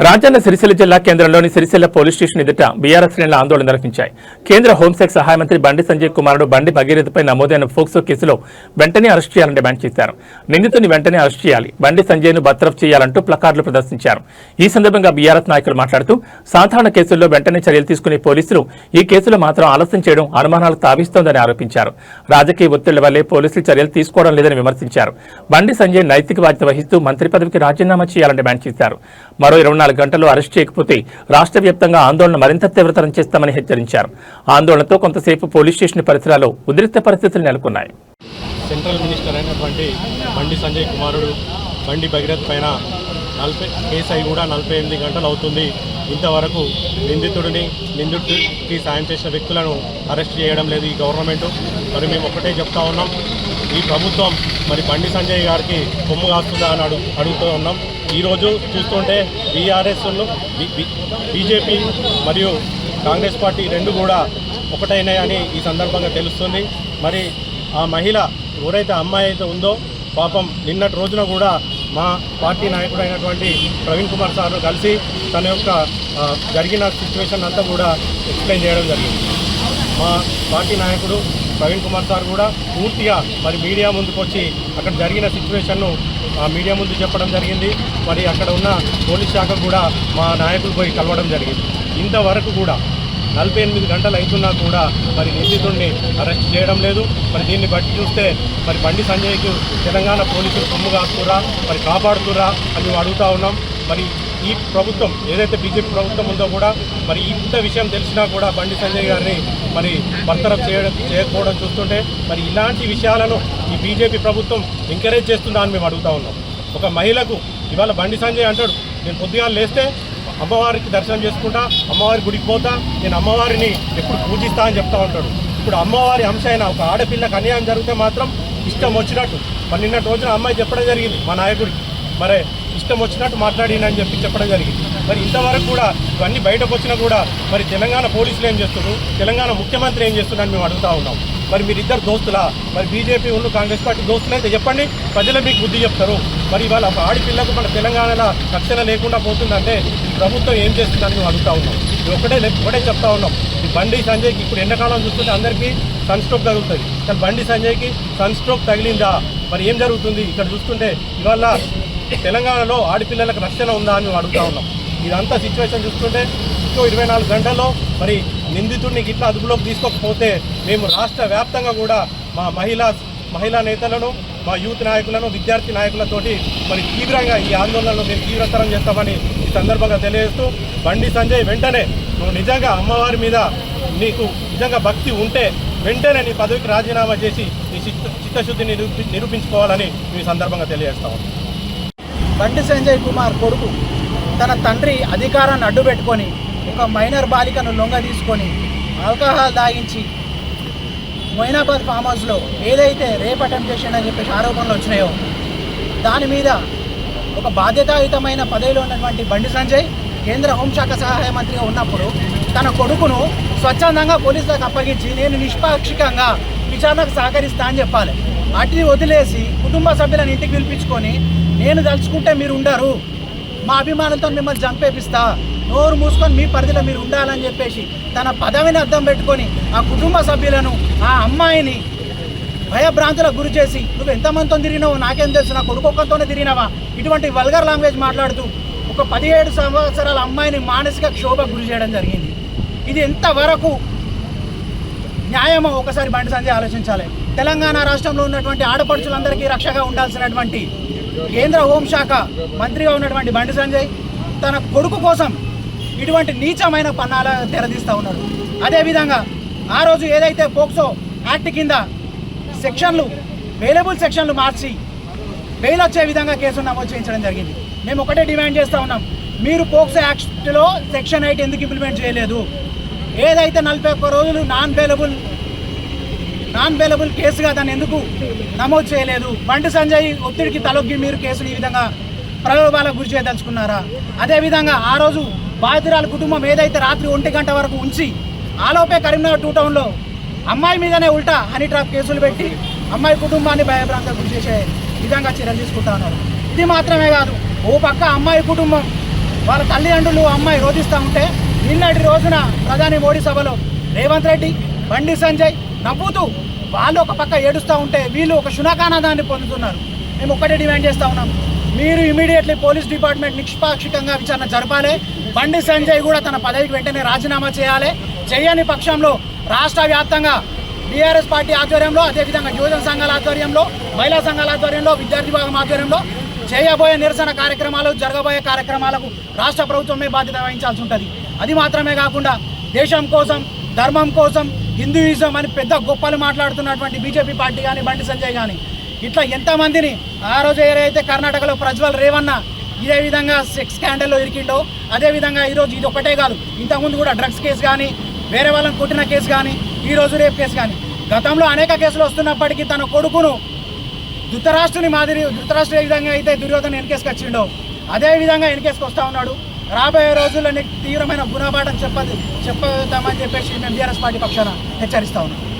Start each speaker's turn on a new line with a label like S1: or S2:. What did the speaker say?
S1: రాజన్న సిరిసిల్ల జిల్లా కేంద్రంలోని Sircilla police station ఎదుట బీఆర్ఎస్ శ్రేణుల ఆందోళన నిర్వహించాయి. కేంద్ర హోంశాఖ సహాయ మంత్రి బండి సంజయ్ కుమారుడు బండి భగీరథపై నమోదైన ఫోక్సో కేసులో వెంటనే అరెస్ట్ చేయాలని డిమాండ్ చేశారు. నిందితుని వెంటనే అరెస్ట్ చేయాలి, బండి సంజయ్ను బర్తరఫ్ చేయాలంటూ ప్లకార్డులు ప్రదర్శించారు. ఈ సందర్భంగా బీఆర్ఎస్ నాయకులు మాట్లాడుతూ సాధారణ కేసుల్లో వెంటనే చర్యలు తీసుకునే పోలీసులు ఈ కేసులో మాత్రం ఆలస్యం చేయడం అనుమానాలకు తావిస్తోందని ఆరోపించారు. రాజకీయ ఒత్తిళ్ల వల్లే పోలీసులు చర్యలు తీసుకోవడం లేదని విమర్శించారు. బండి సంజయ్ నైతిక బాధ్యత వహిస్తూ మంత్రి పదవికి రాజీనామా చేయాలని డిమాండ్ చేశారు. మరో 24 గంటల్లో అరెస్ట్ చేయకపోతే రాష్ట్ర వ్యాప్తంగా ఆందోళన మరింత తీవ్రతరం చేస్తామని హెచ్చరించారు. ఆందోళనతో కొంతసేపు పోలీస్ స్టేషన్ పరిసరాల్లో ఉద్రిక్త పరిస్థితులు నెలకొన్నాయి.
S2: సెంట్రల్ మినిస్టర్ అయినటువంటి బండి సంజయ్ కుమారుడు బండి భగీరథ్ పైన కేసు అయి కూడా 48 గంటలు అవుతుంది. ఇంతవరకు నిందితుడికి సాయం చేసిన వ్యక్తులను అరెస్ట్ చేయడం లేదు ఈ గవర్నమెంట్. మరి మేము ఒకటే చెప్తా ఉన్నాం, ఈ ప్రభుత్వం మరి బండి సంజయ్ గారికి కొమ్ము కాస్తుందా అని అడుగుతూ ఉన్నాం. ఈరోజు చూస్తుంటే బీఆర్ఎస్ను బీజేపీ మరియు కాంగ్రెస్ పార్టీ రెండు కూడా ఒకటైనాయని ఈ సందర్భంగా తెలుస్తుంది. మరి ఆ మహిళ ఎవరైతే అమ్మాయి అయితే ఉందో పాపం నిన్నటి రోజున కూడా మా పార్టీ నాయకుడు అయినటువంటి ప్రవీణ్ కుమార్ సార్ను కలిసి తన యొక్క జరిగిన సిచ్యువేషన్ అంతా కూడా ఎక్స్ప్లెయిన్ చేయడం జరిగింది. మా పార్టీ నాయకుడు ప్రవీణ్ కుమార్ సార్ కూడా పూర్తిగా మరి మీడియా ముందుకు వచ్చి అక్కడ జరిగిన సిచ్యువేషన్ను మీడియా ముందు చెప్పడం జరిగింది. మరి అక్కడ ఉన్న పోలీస్ శాఖ కూడా మా నాయకులు పోయి కలవడం జరిగింది. ఇంతవరకు కూడా 48 గంటలు అవుతున్నా కూడా మరి నిందితుడిని అరెస్ట్ చేయడం లేదు. మరి దీన్ని బట్టి చూస్తే మరి బండి సంజయ్కి తెలంగాణ పోలీసులు కొమ్ము కాస్తురా, మరి కాపాడుతురా అని మేము అడుగుతూ ఉన్నాం. మరి ఈ ప్రభుత్వం ఏదైతే బీజేపీ ప్రభుత్వం ఉందో కూడా మరి ఇంత విషయం తెలిసినా కూడా బండి సంజయ్ గారిని మరి బర్తరఫ్ చేయకపోవడం చూస్తుంటే మరి ఇలాంటి విషయాలను ఈ బీజేపీ ప్రభుత్వం ఎంకరేజ్ చేస్తుందా అని మేము అడుగుతూ ఉన్నాం. ఒక మహిళకు ఇవాళ బండి సంజయ్ అంటాడు, నేను పొద్దుగాలు లేస్తే అమ్మవారికి దర్శనం చేసుకుంటా, అమ్మవారి గుడికి పోతా, నేను అమ్మవారిని ఎప్పుడు పూజిస్తా అని చెప్తా ఉంటాడు. ఇప్పుడు అమ్మవారి అంశ అయినా ఒక ఆడపిల్లకు అన్యాయం జరిగితే మాత్రం ఇష్టం వచ్చినట్టు మరి నిన్నటి రోజున అమ్మాయి చెప్పడం జరిగింది మా నాయకుడికి, మరి ఇష్టం వచ్చినట్టు మాట్లాడినని చెప్పడం జరిగింది. మరి ఇంతవరకు కూడా ఇవన్నీ బయటకు వచ్చినా కూడా మరి తెలంగాణ పోలీసులు ఏం చేస్తున్నారు, తెలంగాణ ముఖ్యమంత్రి ఏం చేస్తున్నారని మేము అడుగుతూ ఉన్నాం. మరి మీరిద్దరు దోస్తులా? మరి బీజేపీ ఉన్న కాంగ్రెస్ పార్టీ దోస్తులు అయితే చెప్పండి, ప్రజలు మీకు బుద్ధి చెప్తారు. మరి ఇవాళ ఒక ఆడపిల్లకు మన తెలంగాణలో రక్షణ లేకుండా పోతుందంటే ఈ ప్రభుత్వం ఏం చేస్తుందని మేము అడుగుతూ ఉన్నాం. ఒకటే చెప్తా ఉన్నాం, ఈ బండి సంజయ్కి ఇప్పుడు ఎండాకాలం చూస్తుంటే అందరికీ సన్ స్ట్రోక్ తగులుతుంది, కానీ బండి సంజయ్కి సన్ స్ట్రోక్ తగిలిందా? మరి ఏం జరుగుతుంది ఇక్కడ చూస్తుంటే? ఇవాళ తెలంగాణలో ఆడపిల్లలకు రక్షణ ఉందా అని మేము అడుగుతూ ఉన్నాం. ఇదంతా సిచ్యువేషన్ చూస్తుంటే ఇంకో 24 గంటల్లో మరి నిందితుడిని ఇట్లా అదుపులోకి తీసుకోకపోతే మేము రాష్ట్ర వ్యాప్తంగా కూడా మా మహిళా నేతలను, మా యూత్ నాయకులను, విద్యార్థి నాయకులతోటి మరి తీవ్రంగా ఈ ఆందోళనలో మేము తీవ్రతరం చేస్తామని ఈ సందర్భంగా తెలియజేస్తూ, బండి సంజయ్ వెంటనే నువ్వు నిజంగా అమ్మవారి మీద నీకు నిజంగా భక్తి ఉంటే వెంటనే నీ పదవికి రాజీనామా చేసి నీ చిత్తశుద్ధిని నిరూపించుకోవాలని ఈ సందర్భంగా తెలియజేస్తాము.
S3: బండి సంజయ్ కుమార్ కొడుకు తన తండ్రి అధికారాన్ని అడ్డుపెట్టుకొని ఒక మైనర్ బాలికను లొంగ తీసుకొని ఆల్కహాల్ దాగించి మొయినాబాద్ ఫామ్ హౌస్లో ఏదైతే రేప్ అటెంప్ట్ చేసిండని అని చెప్పేసి ఆరోపణలు వచ్చినాయో దాని మీద ఒక బాధ్యతాయుతమైన పదవిలో ఉన్నటువంటి బండి సంజయ్ కేంద్ర హోంశాఖ సహాయ మంత్రిగా ఉన్నప్పుడు తన కొడుకును స్వచ్ఛందంగా పోలీసులకు అప్పగించి నేను నిష్పాక్షికంగా విచారణకు సహకరిస్తా అని చెప్పాలి. అటుని వదిలేసి కుటుంబ సభ్యులను ఇంటికి పిలిపించుకొని నేను తలుచుకుంటే మీరు ఉండరు, మా అభిమానంతో మిమ్మల్ని చంపేపిస్తా, నోరు మూసుకొని మీ పరిధిలో మీరు ఉండాలని చెప్పేసి తన పదవిని అద్దం పెట్టుకొని ఆ కుటుంబ సభ్యులను, ఆ అమ్మాయిని భయభ్రాంతులకు గురి చేసి నువ్వు ఎంతమందితో తిరిగినావు నాకేం తెలుసు, నా కొడుకు ఒక్కతోనే తిరిగినావా, ఇటువంటి వల్గర్ లాంగ్వేజ్ మాట్లాడుతూ ఒక 17 సంవత్సరాల అమ్మాయిని మానసిక క్షోభకు గురి చేయడం జరిగింది. ఇది ఎంతవరకు న్యాయమో ఒకసారి బండి సంజయ్ ఆలోచించాలి. తెలంగాణ రాష్ట్రంలో ఉన్నటువంటి ఆడపడుచులందరికీ రక్షగా ఉండాల్సినటువంటి కేంద్ర హోంశాఖ మంత్రిగా ఉన్నటువంటి బండి సంజయ్ తన కొడుకు కోసం ఇటువంటి నీచమైన పన్నాల తెరదీస్తూ ఉన్నాడు. అదేవిధంగా ఆ రోజు ఏదైతే పోక్సో యాక్ట్ కింద వేలబుల్ సెక్షన్లు మార్చి బెయిల్ వచ్చే విధంగా కేసును నమోదు చేయించడం జరిగింది. మేము ఒకటే డిమాండ్ చేస్తూ ఉన్నాం, మీరు పోక్సో యాక్ట్లో సెక్షన్ 8 ఎందుకు ఇంప్లిమెంట్ చేయలేదు? ఏదైతే 41 రోజులు నాన్ బెయిలబుల్ కేసుగా దాన్ని ఎందుకు నమోదు చేయలేదు? బండి సంజయ్ ఒత్తిడికి తలొగ్గి మీరు కేసును ఈ విధంగా ప్రలోభాలకు గురి చేయదలుచుకున్నారా? అదేవిధంగా ఆ రోజు బాధితురాల కుటుంబం ఏదైతే రాత్రి 1 గంట వరకు ఉంచి ఆలోపే కరీంనగర్ 2 టౌన్లో అమ్మాయి మీదనే ఉల్టా హనీ ట్రాప్ కేసులు పెట్టి అమ్మాయి కుటుంబాన్ని భయభ్రాంతకు గురి చేసే విధంగా చర్యలు తీసుకుంటా ఉన్నారు. ఇది మాత్రమే కాదు, ఓ పక్క అమ్మాయి కుటుంబం వాళ్ళ తల్లిదండ్రులు అమ్మాయి రోధిస్తూ ఉంటే నిన్నటి రోజున ప్రధాని మోడీ సభలో రేవంత్ రెడ్డి, బండి సంజయ్ నవ్వుతూ వాళ్ళు ఒక పక్క ఏడుస్తూ ఉంటే వీళ్ళు ఒక శునకానాదాన్ని పొందుతున్నారు. మేము ఒక్కటే డిమాండ్ చేస్తూ ఉన్నాం, మీరు ఇమీడియట్లీ పోలీస్ డిపార్ట్మెంట్ నిష్పాక్షికంగా విచారణ జరపాలి. బండి సంజయ్ కూడా తన పదవికి వెంటనే రాజీనామా చేయాలి. చేయని పక్షంలో రాష్ట్ర వ్యాప్తంగా బీఆర్ఎస్ పార్టీ ఆధ్వర్యంలో, అదేవిధంగా యువజన సంఘాల ఆధ్వర్యంలో, మహిళా సంఘాల ఆధ్వర్యంలో, విద్యార్థి విభాగం ఆధ్వర్యంలో చేయబోయే నిరసన కార్యక్రమాలు, జరగబోయే కార్యక్రమాలకు రాష్ట్ర ప్రభుత్వమే బాధ్యత వహించాల్సి ఉంటుంది. అది మాత్రమే కాకుండా దేశం కోసం, ధర్మం కోసం, హిందూయిజం అని పెద్ద గొప్పలు మాట్లాడుతున్నటువంటి బీజేపీ పార్టీ కానీ, బండి సంజయ్ కానీ ఇట్లా ఎంతమందిని ఆ రోజు ఏదైతే కర్ణాటకలో ప్రజ్వల్ రేవన్న ఇదే విధంగా సెక్స్ స్కాండల్లో ఇరికిండో, అదేవిధంగా ఈరోజు ఇది ఒకటే కాదు, ఇంతకుముందు కూడా డ్రగ్స్ కేసు కానీ, వేరే వాళ్ళని కొట్టిన కేసు కానీ, ఈరోజు రేపు కేసు కానీ, గతంలో అనేక కేసులు వస్తున్నప్పటికీ తన కొడుకును ధృతరాష్ట్ర ఏ విధంగా అయితే దుర్యోధన వెనకేసుకొచ్చిండో అదే విధంగా వెనకేసుకు వస్తూ ఉన్నాడు. రాబోయే రోజుల్లో తీవ్రమైన గుణపాఠం చెప్పదామని చెప్పేసి మేము బీఆర్ఎస్ పార్టీ పక్షాన హెచ్చరిస్తా ఉన్నాం.